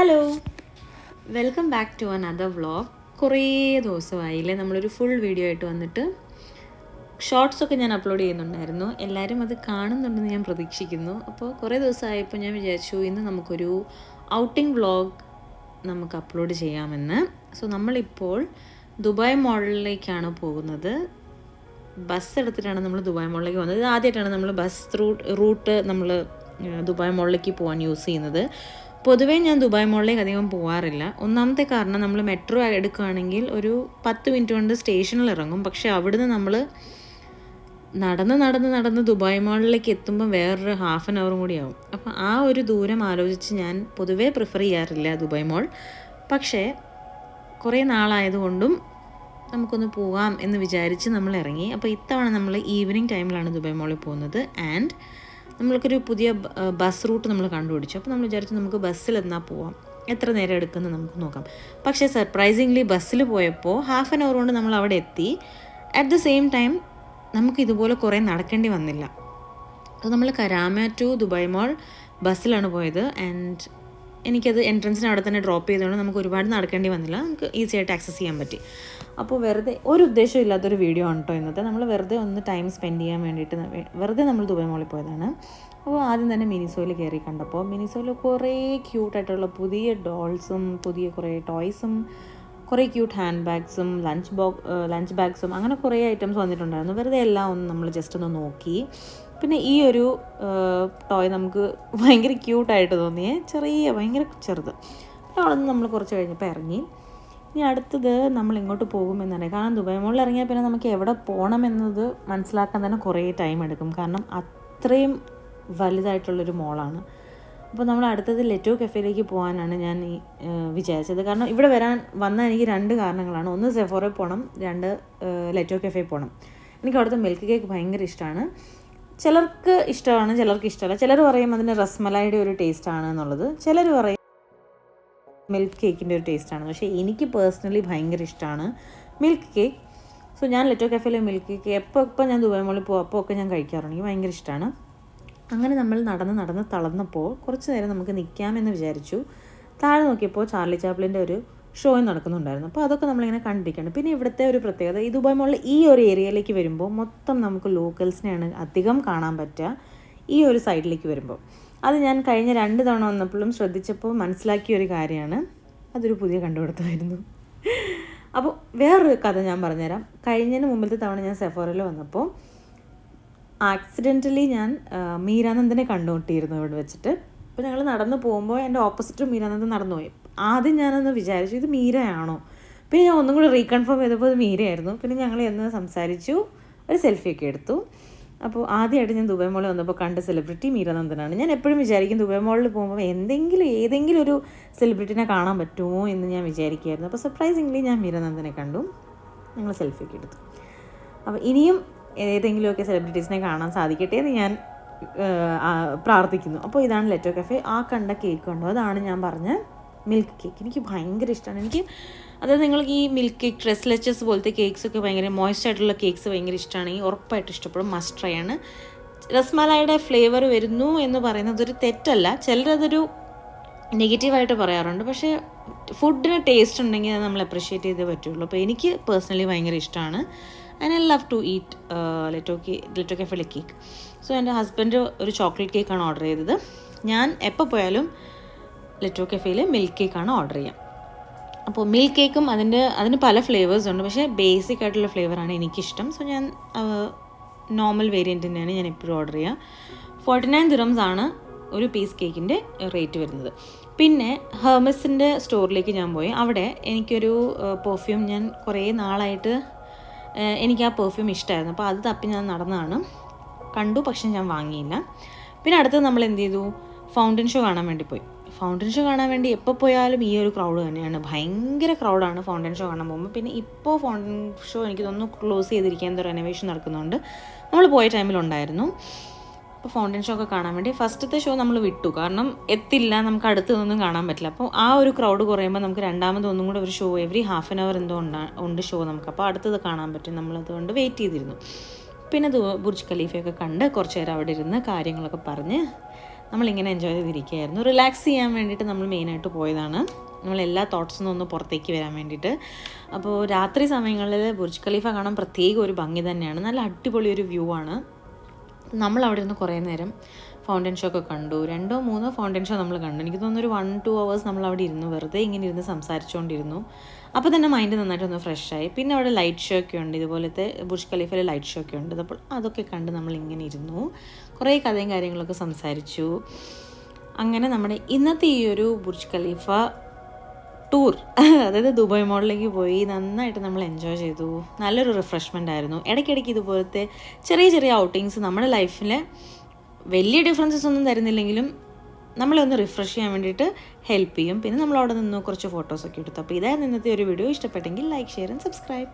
Hello, welcome back to another vlog. കുറേ ദിവസമായില്ലേ നമ്മളൊരു ഫുൾ വീഡിയോ ആയിട്ട് വന്നിട്ട്. ഷോർട്സൊക്കെ ഞാൻ അപ്ലോഡ് ചെയ്യുന്നുണ്ടായിരുന്നു, എല്ലാവരും അത് കാണുന്നുണ്ടെന്ന് ഞാൻ പ്രതീക്ഷിക്കുന്നു. അപ്പോൾ കുറേ ദിവസമായപ്പോൾ ഞാൻ വിചാരിച്ചു ഇന്ന് നമുക്കൊരു ഔട്ടിംഗ് വ്ളോഗ് നമുക്ക് അപ്ലോഡ് ചെയ്യാമെന്ന്. സോ നമ്മളിപ്പോൾ ദുബായ് മോളിലേക്കാണ് പോകുന്നത്. ബസ് എടുത്തിട്ടാണ് നമ്മൾ ദുബായ് മോളിലേക്ക് പോകുന്നത്. ഇത് ആദ്യമായിട്ടാണ് നമ്മൾ ബസ് റൂട്ട് നമ്മൾ ദുബായ് മോളിലേക്ക് പോകാൻ യൂസ് ചെയ്യുന്നത്. പൊതുവേ ഞാൻ ദുബായ് മോളിലേക്ക് അധികം പോകാറില്ല. ഒന്നാമത്തെ കാരണം നമ്മൾ മെട്രോ എടുക്കുകയാണെങ്കിൽ ഒരു 10 മിനിറ്റ് കൊണ്ട് സ്റ്റേഷനിൽ ഇറങ്ങും. പക്ഷേ അവിടുന്ന് നമ്മൾ നടന്ന് ദുബായ് മോളിലേക്ക് എത്തുമ്പോൾ വേറൊരു ഹാഫ് ആൻ അവറും കൂടി ആവും. അപ്പോൾ ആ ഒരു ദൂരം ആലോചിച്ച് ഞാൻ പൊതുവേ പ്രിഫർ ചെയ്യാറില്ല ദുബായ് മോൾ. പക്ഷേ കുറേ നാളായതുകൊണ്ടും നമുക്കൊന്ന് പോകാം എന്ന് വിചാരിച്ച് നമ്മൾ ഇറങ്ങി. അപ്പോൾ ഇത്തവണ നമ്മൾ ഈവനിങ് ടൈമിലാണ് ദുബായ് മോളിൽ പോകുന്നത്. ആൻഡ് നമ്മൾക്കൊരു പുതിയ ബസ് റൂട്ട് നമ്മൾ കണ്ടുപിടിച്ചു. അപ്പോൾ നമ്മൾ വിചാരിച്ചു നമുക്ക് ബസ്സിൽ എന്നാൽ പോവാം, എത്ര നേരം എടുക്കുന്നത് നമുക്ക് നോക്കാം. പക്ഷേ സർപ്രൈസിംഗ്ലി ബസ്സിൽ പോയപ്പോൾ ഹാഫ് ആൻ അവർ കൊണ്ട് നമ്മൾ അവിടെ എത്തി. അറ്റ് ദ സെയിം ടൈം നമുക്ക് ഇതുപോലെ കുറേ നടക്കേണ്ടി വന്നില്ല. അപ്പോൾ നമ്മൾ കരാമ ടു ദുബായ് മോൾ ബസ്സിലാണ് പോയത്. ആൻഡ് എനിക്കത് എൻട്രൻസിന് അവിടെ തന്നെ ഡ്രോപ്പ് ചെയ്തുകൊണ്ട് നമുക്ക് ഒരുപാട് നടക്കേണ്ടി വന്നില്ല, നമുക്ക് ഈസി ആയിട്ട് ആക്സസ് ചെയ്യാൻ പറ്റി. അപ്പോൾ വെറുതെ ഒരു ഉദ്ദേശവും ഇല്ലാത്തൊരു വീഡിയോ ആണ് കേട്ടോ ഇന്നത്തെ. നമ്മൾ വെറുതെ ഒന്ന് ടൈം സ്പെൻഡ് ചെയ്യാൻ വേണ്ടിയിട്ട് വെറുതെ നമ്മൾ ദുബായ് മോളിൽ പോയതാണ്. അപ്പോൾ ആദ്യം തന്നെ മിനിസോയിൽ കയറി കണ്ടപ്പോൾ മിനിസോയിൽ കുറേ ക്യൂട്ടായിട്ടുള്ള പുതിയ ഡോൾസും പുതിയ കുറേ ടോയ്സും കുറേ ക്യൂട്ട് ഹാൻഡ് ബാഗ്സും ലഞ്ച് ബാഗ്സും അങ്ങനെ കുറേ ഐറ്റംസ് വന്നിട്ടുണ്ടായിരുന്നു. വെറുതെ എല്ലാം ഒന്ന് നമ്മൾ ജസ്റ്റ് ഒന്ന് നോക്കി. പിന്നെ ഈ ഒരു ടോയ് നമുക്ക് ഭയങ്കര ക്യൂട്ടായിട്ട് തോന്നിയേ, ഭയങ്കര ചെറുത്. പിന്നെ അവിടെ നിന്ന് നമ്മൾ കുറച്ച് കഴിഞ്ഞപ്പോൾ ഇറങ്ങി. ഇനി അടുത്തത് നമ്മൾ എങ്ങോട്ട് പോകുമെന്നാണ്. കാരണം ദുബായ് മോളിൽ ഇറങ്ങിയാൽ പിന്നെ നമുക്ക് എവിടെ പോകണമെന്നത് മനസ്സിലാക്കാൻ തന്നെ കുറേ ടൈം എടുക്കും. കാരണം അത്രയും വലുതായിട്ടുള്ളൊരു മോളാണ്. അപ്പോൾ നമ്മൾ അടുത്തത് ലെറ്റോ കഫേയിലേക്ക് പോകാനാണ് ഞാൻ വിചാരിച്ചത്. കാരണം ഇവിടെ വന്ന എനിക്ക് 2 കാരണങ്ങളാണ്. ഒന്ന് സെഫോറയിൽ പോകണം, 2 ലെറ്റോ കഫേ പോകണം. എനിക്ക് അവിടുത്തെ മിൽക്ക് കേക്ക് ഭയങ്കര ഇഷ്ടമാണ്. ചിലർക്ക് ഇഷ്ടമാണ്, ചിലർക്ക് ഇഷ്ടമല്ല. ചിലർ പറയും അതിന് റസ്മലായിയുടെ ഒരു ടേസ്റ്റാണ് എന്നുള്ളത്, ചിലർ പറയും മിൽക്ക് കേക്കിൻ്റെ ഒരു ടേസ്റ്റാണ്. പക്ഷേ എനിക്ക് പേഴ്സണലി ഭയങ്കര ഇഷ്ടമാണ് മിൽക്ക് കേക്ക്. സോ ഞാൻ ലെറ്റോ കഫേയിലെ മിൽക്ക് കേക്ക് എപ്പോൾ ഞാൻ ദുബായ് മോളിൽ പോകും അപ്പോൾ ഒക്കെ ഞാൻ കഴിക്കാറുണ്ട്. എനിക്ക് ഭയങ്കര ഇഷ്ടമാണ്. അങ്ങനെ നമ്മൾ നടന്ന് തളർന്നപ്പോൾ കുറച്ച് നേരം നമുക്ക് നിൽക്കാമെന്ന് വിചാരിച്ചു. താഴെ നോക്കിയപ്പോൾ ചാർലി ചാപ്ലിൻ്റെ ഒരു ഷോ നടക്കുന്നുണ്ടായിരുന്നു. അപ്പോൾ അതൊക്കെ നമ്മളിങ്ങനെ കണ്ടിരിക്കുകയാണ്. പിന്നെ ഇവിടുത്തെ ഒരു പ്രത്യേകത, ഈ ദുബായ് മോളിൽ ഈ ഒരു ഏരിയയിലേക്ക് വരുമ്പോൾ മൊത്തം നമുക്ക് ലോക്കൽസിനെയാണ് അധികം കാണാൻ പറ്റുക ഈ ഒരു സൈഡിലേക്ക് വരുമ്പോൾ. അത് ഞാൻ കഴിഞ്ഞ 2 തവണ വന്നപ്പോഴും ശ്രദ്ധിച്ചപ്പോൾ മനസ്സിലാക്കിയ ഒരു കാര്യമാണ്. അതൊരു പുതിയ കണ്ടുപിടുത്തമായിരുന്നു. അപ്പോൾ വേറൊരു കഥ ഞാൻ പറഞ്ഞുതരാം. കഴിഞ്ഞതിന് മുമ്പിലത്തെ തവണ ഞാൻ സെഫോറയിൽ വന്നപ്പോൾ ആക്സിഡൻ്റലി ഞാൻ മീരാനന്ദനെ കണ്ടുമുട്ടിയിരുന്നു ഇവിടെ വെച്ചിട്ട്. അപ്പോൾ ഞങ്ങൾ നടന്നു പോകുമ്പോൾ എൻ്റെ ഓപ്പോസിറ്റ് മീരാനന്ദൻ നടന്നുപോയി. ആദ്യം ഞാനൊന്ന് വിചാരിച്ചു ഇത് മീരയാണോ, പിന്നെ ഞാൻ ഒന്നും കൂടി റീകൺഫേം ചെയ്തപ്പോൾ അത് മീരയായിരുന്നു. പിന്നെ ഞങ്ങൾ എന്ന് സംസാരിച്ചു, ഒരു സെൽഫിയൊക്കെ എടുത്തു. അപ്പോൾ ആദ്യമായിട്ട് ഞാൻ ദുബായ് മോളിൽ വന്നപ്പോൾ കണ്ട സെലിബ്രിറ്റി മീരാനന്ദനാണ്. ഞാൻ എപ്പോഴും വിചാരിക്കും ദുബായ് മോളിൽ പോകുമ്പോൾ ഏതെങ്കിലും ഒരു സെലിബ്രിറ്റിനെ കാണാൻ പറ്റുമോ എന്ന് ഞാൻ വിചാരിക്കുമായിരുന്നു. അപ്പോൾ സർപ്രൈസിംഗ്ലി ഞാൻ മീരാനന്ദനെ കണ്ടു, ഞങ്ങൾ സെൽഫിയൊക്കെ എടുത്തു. അപ്പോൾ ഇനിയും ഏതെങ്കിലുമൊക്കെ സെലിബ്രിറ്റീസിനെ കാണാൻ സാധിക്കട്ടെ എന്ന് ഞാൻ പ്രാർത്ഥിക്കുന്നു. അപ്പോൾ ഇതാണ് ലെറ്റോ കഫേ. ആ കണ്ട കേക്ക് കണ്ടോ, അതാണ് ഞാൻ പറഞ്ഞ മിൽക്ക് കേക്ക്. എനിക്ക് ഭയങ്കര ഇഷ്ടമാണ്. അതായത് നിങ്ങൾക്ക് ഈ മിൽക്ക് കേക്ക്, ട്രെസ് ലെച്ചസ് പോലത്തെ കേക്ക്സൊക്കെ ഭയങ്കര മോയ്സ്റ്റ് ആയിട്ടുള്ള കേക്ക്സ് ഭയങ്കര ഇഷ്ടമാണെങ്കിൽ ഉറപ്പായിട്ട് ഇഷ്ടപ്പെടും, മസ്റ്റ് ട്രൈ ആണ്. റസ്മലായിയുടെ ഫ്ലേവർ വരുന്നു എന്ന് പറയുന്നത് ഒരു തെറ്റല്ല, ചിലരതൊരു നെഗറ്റീവായിട്ട് പറയാറുണ്ട്. പക്ഷേ ഫുഡിന് ടേസ്റ്റ് ഉണ്ടെങ്കിൽ അത് നമ്മൾ അപ്രിഷ്യേറ്റ് ചെയ്തേ പറ്റുള്ളൂ. അപ്പോൾ എനിക്ക് പേഴ്സണലി ഭയങ്കര ഇഷ്ടമാണ്. And I love to eat Leto കഫേയിലെ കേക്ക്. സോ എൻ്റെ ഹസ്ബൻഡ് ഒരു ചോക്ലേറ്റ് കേക്കാണ് ഓർഡർ ചെയ്തത്. ഞാൻ എപ്പോൾ പോയാലും ലെറ്റോ കഫേയിൽ മിൽക്ക് കേക്കാണ് ഓർഡർ ചെയ്യുക. അപ്പോൾ മിൽക്ക് കേക്കും അതിന് പല ഫ്ലേവേഴ്സ് ഉണ്ട്, പക്ഷേ ബേസിക് ആയിട്ടുള്ള ഫ്ലേവറാണ് എനിക്കിഷ്ടം. സോ ഞാൻ നോർമൽ വേരിയൻ്റ് തന്നെയാണ് ഞാൻ എപ്പോഴും ഓർഡർ ചെയ്യുക. 49 dirhams ആണ് ഒരു പീസ് കേക്കിൻ്റെ റേറ്റ് വരുന്നത്. പിന്നെ ഹെർമെസിൻ്റെ സ്റ്റോറിലേക്ക് ഞാൻ പോയി. അവിടെ എനിക്കൊരു പെർഫ്യൂം, ഞാൻ കുറേ നാളായിട്ട് എനിക്ക് ആ പെർഫ്യൂം ഇഷ്ടമായിരുന്നു. അപ്പോൾ അത് തപ്പി ഞാൻ നടന്നതാണ്, കണ്ടു, പക്ഷെ ഞാൻ വാങ്ങിയില്ല. പിന്നെ അടുത്തത് നമ്മൾ എന്ത് ചെയ്തു, ഫൗണ്ടൻ ഷോ കാണാൻ വേണ്ടി പോയി. ഫൗണ്ടൻ ഷോ കാണാൻ വേണ്ടി എപ്പോൾ പോയാലും ഈ ഒരു ക്രൗഡ് തന്നെയാണ്, ഭയങ്കര ക്രൗഡാണ് ഫൗണ്ടൻ ഷോ കാണാൻ പോകുമ്പോൾ. പിന്നെ ഇപ്പോൾ ഫൗണ്ടൻ ഷോ എനിക്ക് തോന്നുന്നു ക്ലോസ് ചെയ്തിരിക്കാൻ, എന്തോ റെനോവേഷൻ നടക്കുന്നുണ്ട്. നമ്മൾ പോയ ടൈമിലുണ്ടായിരുന്നു. അപ്പോൾ ഫൗണ്ടൻ ഷോ ഒക്കെ കാണാൻ വേണ്ടി ഫസ്റ്റത്തെ ഷോ നമ്മൾ വിട്ടു, കാരണം എത്തില്ല, നമുക്ക് അടുത്തൊന്നും കാണാൻ പറ്റില്ല. അപ്പോൾ ആ ഒരു ക്രൗഡ് കുറയുമ്പോൾ നമുക്ക് രണ്ടാമതൊന്നും കൂടെ ഒരു show every half an hour എന്തോ ഉണ്ട് ഷോ നമുക്ക്. അപ്പോൾ അടുത്തത് കാണാൻ പറ്റും, നമ്മളതുകൊണ്ട് വെയിറ്റ് ചെയ്തിരുന്നു. പിന്നെ ബുർജ് ഖലീഫയൊക്കെ കണ്ട് കുറച്ച് നേരം അവിടെ ഇരുന്ന് കാര്യങ്ങളൊക്കെ പറഞ്ഞ് നമ്മളിങ്ങനെ എൻജോയ് ചെയ്തിരിക്കുകയായിരുന്നു. റിലാക്സ് ചെയ്യാൻ വേണ്ടിയിട്ട് നമ്മൾ മെയിനായിട്ട് പോയതാണ്. നമ്മളെല്ലാ തോട്ട്സിൽ നിന്നൊന്ന് പുറത്തേക്ക് വരാൻ വേണ്ടിയിട്ട്. അപ്പോൾ രാത്രി സമയങ്ങളിൽ ബുർജ് ഖലീഫ കാണാൻ പ്രത്യേക ഒരു ഭംഗി തന്നെയാണ്. നല്ല അടിപൊളി ഒരു വ്യൂ ആണ്. നമ്മളവിടെ ഇരുന്ന് കുറേ നേരം ഫൗണ്ടൻ ഷോ ഒക്കെ കണ്ടു. 2-3 ഫൗണ്ടൻ ഷോ നമ്മൾ കണ്ടു. എനിക്ക് തോന്നുന്നു ഒരു 1-2 hours നമ്മളവിടെ ഇരുന്നു, വെറുതെ ഇങ്ങനെ ഇരുന്ന് സംസാരിച്ചുകൊണ്ടിരുന്നു. അപ്പോൾ തന്നെ മൈൻഡ് നന്നായിട്ടൊന്ന് ഫ്രഷായി. പിന്നെ അവിടെ ലൈറ്റ് ഷോ ഒക്കെ ഉണ്ട്, ഇതുപോലത്തെ ബുർജ് ഖലീഫയിൽ ലൈറ്റ് ഷോ ഒക്കെ ഉണ്ട്. അപ്പോൾ അതൊക്കെ കണ്ട് നമ്മളിങ്ങനെ ഇരുന്നു, കുറേ കഥയും കാര്യങ്ങളൊക്കെ സംസാരിച്ചു. അങ്ങനെ നമ്മുടെ ഇന്നത്തെ ഈ ഒരു ബുർജ് ഖലീഫ ടൂർ, അതായത് ദുബായ് മോളിലേക്ക് പോയി നന്നായിട്ട് നമ്മൾ എൻജോയ് ചെയ്തു. നല്ലൊരു റിഫ്രഷ്മെൻ്റ് ആയിരുന്നു. ഇടയ്ക്കിടയ്ക്ക് ഇതുപോലത്തെ ചെറിയ ചെറിയ ഔട്ടിങ്സ് നമ്മുടെ ലൈഫിൽ വലിയ ഡിഫറൻസസ് ഒന്നും തരുന്നില്ലെങ്കിലും നമ്മളെ ഒന്ന് റിഫ്രഷ് ചെയ്യാൻ വേണ്ടിയിട്ട് ഹെൽപ്പ് ചെയ്യും. പിന്നെ നമ്മൾ അവിടെ നിന്ന് കുറച്ച് ഫോട്ടോസൊക്കെ എടുത്തു. അപ്പോൾ ഇതായിരുന്നു ഇന്നത്തെ ഒരു വീഡിയോ. ഇഷ്ടപ്പെട്ടെങ്കിൽ ലൈക്ക്, ഷെയർ ആൻഡ് സബ്സ്ക്രൈബ്.